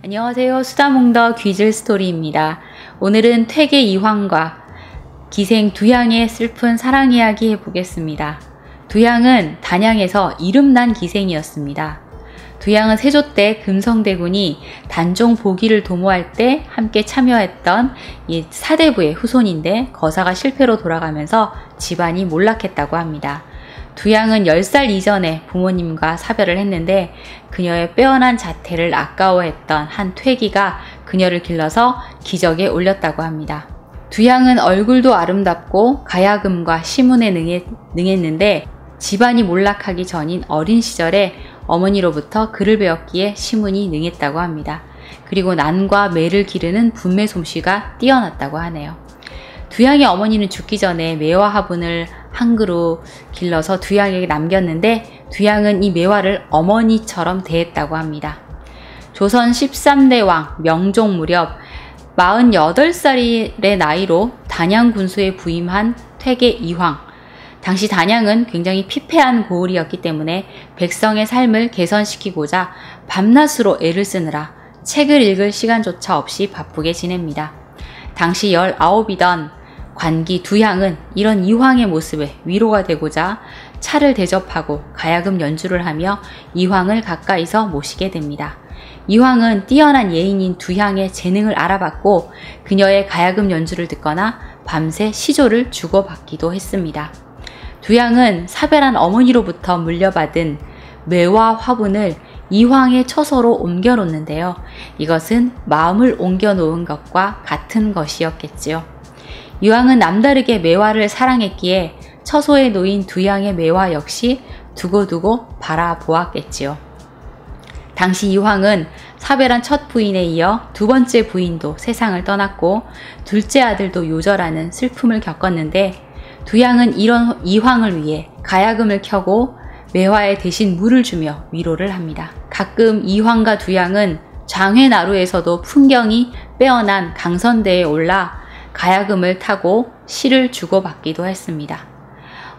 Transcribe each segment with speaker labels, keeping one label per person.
Speaker 1: 안녕하세요. 수다몽더 귀즐스토리입니다. 오늘은 퇴계 이황과 기생 두양의 슬픈 사랑 이야기 해보겠습니다. 두양은 단양에서 이름난 기생이었습니다. 두양은 세조 때 금성대군이 단종 보기를 도모할 때 함께 참여했던 이 사대부의 후손인데 거사가 실패로 돌아가면서 집안이 몰락했다고 합니다. 두양은 10살 이전에 부모님과 사별을 했는데 그녀의 빼어난 자태를 아까워했던 한 퇴기가 그녀를 길러서 기적에 올렸다고 합니다. 두양은 얼굴도 아름답고 가야금과 시문에 능했는데 집안이 몰락하기 전인 어린 시절에 어머니로부터 글을 배웠기에 시문이 능했다고 합니다. 그리고 난과 매를 기르는 분매 솜씨가 뛰어났다고 하네요. 두양의 어머니는 죽기 전에 매와 화분을 한 그루 길러서 두양에게 남겼는데 두양은 이 매화를 어머니처럼 대했다고 합니다. 조선 13대 왕 명종 무렵 48살의 나이로 단양 군수에 부임한 퇴계 이황. 당시 단양은 굉장히 피폐한 고을이었기 때문에 백성의 삶을 개선시키고자 밤낮으로 애를 쓰느라 책을 읽을 시간조차 없이 바쁘게 지냅니다. 당시 19이던 관기 두양은 이런 이황의 모습에 위로가 되고자 차를 대접하고 가야금 연주를 하며 이황을 가까이서 모시게 됩니다. 이황은 뛰어난 예인인 두양의 재능을 알아봤고 그녀의 가야금 연주를 듣거나 밤새 시조를 주고받기도 했습니다. 두양은 사별한 어머니로부터 물려받은 매와 화분을 이황의 처소로 옮겨 놓는데요. 이것은 마음을 옮겨 놓은 것과 같은 것이었겠지요. 이황은 남다르게 매화를 사랑했기에 처소에 놓인 두양의 매화 역시 두고두고 바라보았겠지요. 당시 이황은 사별한 첫 부인에 이어 두 번째 부인도 세상을 떠났고 둘째 아들도 요절하는 슬픔을 겪었는데 두양은 이런 이황을 위해 가야금을 켜고 매화에 대신 물을 주며 위로를 합니다. 가끔 이황과 두양은 장회나루에서도 풍경이 빼어난 강선대에 올라 가야금을 타고 시를 주고받기도 했습니다.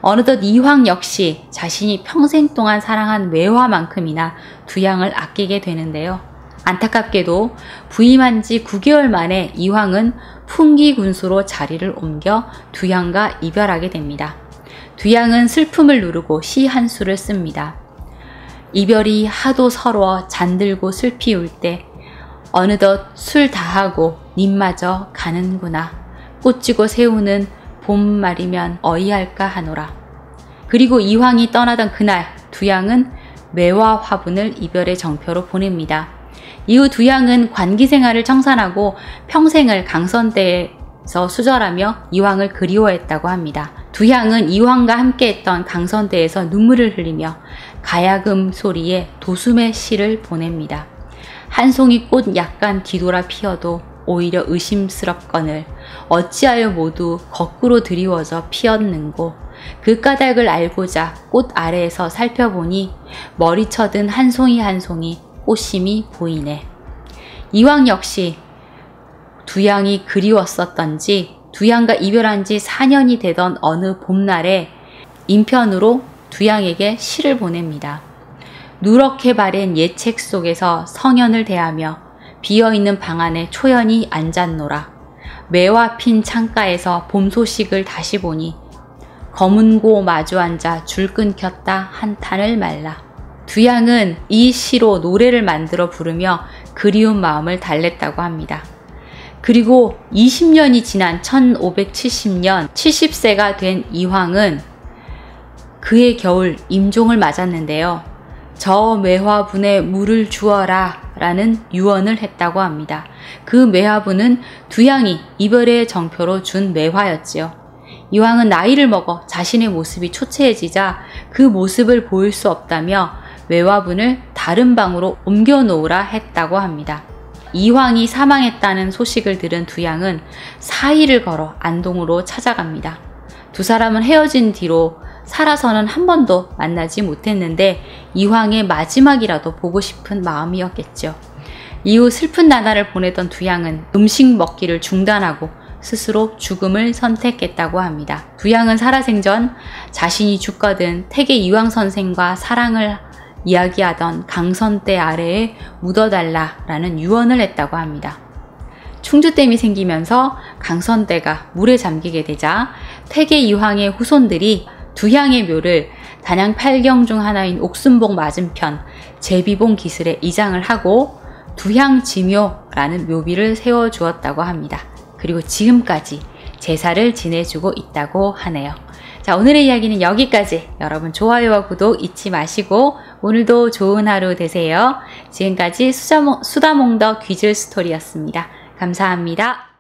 Speaker 1: 어느덧 이황 역시 자신이 평생 동안 사랑한 매화만큼이나 두양을 아끼게 되는데요. 안타깝게도 부임한 지 9개월 만에 이황은 풍기 군수로 자리를 옮겨 두양과 이별하게 됩니다. 두양은 슬픔을 누르고 시 한 수를 씁니다. 이별이 하도 서러워 잠들고 슬피 울 때 어느덧 술 다하고 님마저 가는구나. 꽃지고 새우는 봄말이면 어이할까 하노라. 그리고 이황이 떠나던 그날 두양은 매와 화분을 이별의 정표로 보냅니다. 이후 두양은 관기 생활을 청산하고 평생을 강선대에서 수절하며 이황을 그리워했다고 합니다. 두양은 이황과 함께했던 강선대에서 눈물을 흘리며 가야금 소리에 도숨의 시를 보냅니다. 한 송이 꽃 약간 뒤돌아 피어도 오히려 의심스럽거늘 어찌하여 모두 거꾸로 드리워져 피었는고 그 까닭을 알고자 꽃 아래에서 살펴보니 머리쳐든 한 송이 한 송이 꽃심이 보이네. 이황 역시 두양이 그리웠었던지 두양과 이별한 지 4년이 되던 어느 봄날에 인편으로 두양에게 시를 보냅니다. 누렇게 바랜 옛 책 속에서 성현을 대하며 비어있는 방 안에 초연히 앉았노라. 매화 핀 창가에서 봄 소식을 다시 보니 검은고 마주 앉아 줄 끊겼다 한탄을 말라. 두양은 이 시로 노래를 만들어 부르며 그리운 마음을 달랬다고 합니다. 그리고 20년이 지난 1570년 70세가 된 이황은 그해 겨울 임종을 맞았는데요. 저 매화분에 물을 주어라 라는 유언을 했다고 합니다. 그 매화분은 두양이 이별의 정표로 준 매화였지요. 이황은 나이를 먹어 자신의 모습이 초췌해지자 그 모습을 보일 수 없다며 매화분을 다른 방으로 옮겨 놓으라 했다고 합니다. 이황이 사망했다는 소식을 들은 두양은 4일을 걸어 안동으로 찾아갑니다. 두 사람은 헤어진 뒤로 살아서는 한 번도 만나지 못했는데 이황의 마지막이라도 보고 싶은 마음이었겠죠. 이후 슬픈 나날을 보내던 두양은 음식 먹기를 중단하고 스스로 죽음을 선택했다고 합니다. 두양은 살아생전 자신이 죽거든 태계 이황 선생과 사랑을 이야기하던 강선대 아래에 묻어달라라는 유언을 했다고 합니다. 충주댐이 생기면서 강선대가 물에 잠기게 되자 태계 이황의 후손들이 두향의 묘를 단양 8경 중 하나인 옥순봉 맞은편 제비봉 기슬에 이장을 하고 두향지묘라는 묘비를 세워주었다고 합니다. 그리고 지금까지 제사를 지내주고 있다고 하네요. 자, 오늘의 이야기는 여기까지. 여러분 좋아요와 구독 잊지 마시고 오늘도 좋은 하루 되세요. 지금까지 수다몽더 귀즐 스토리였습니다. 감사합니다.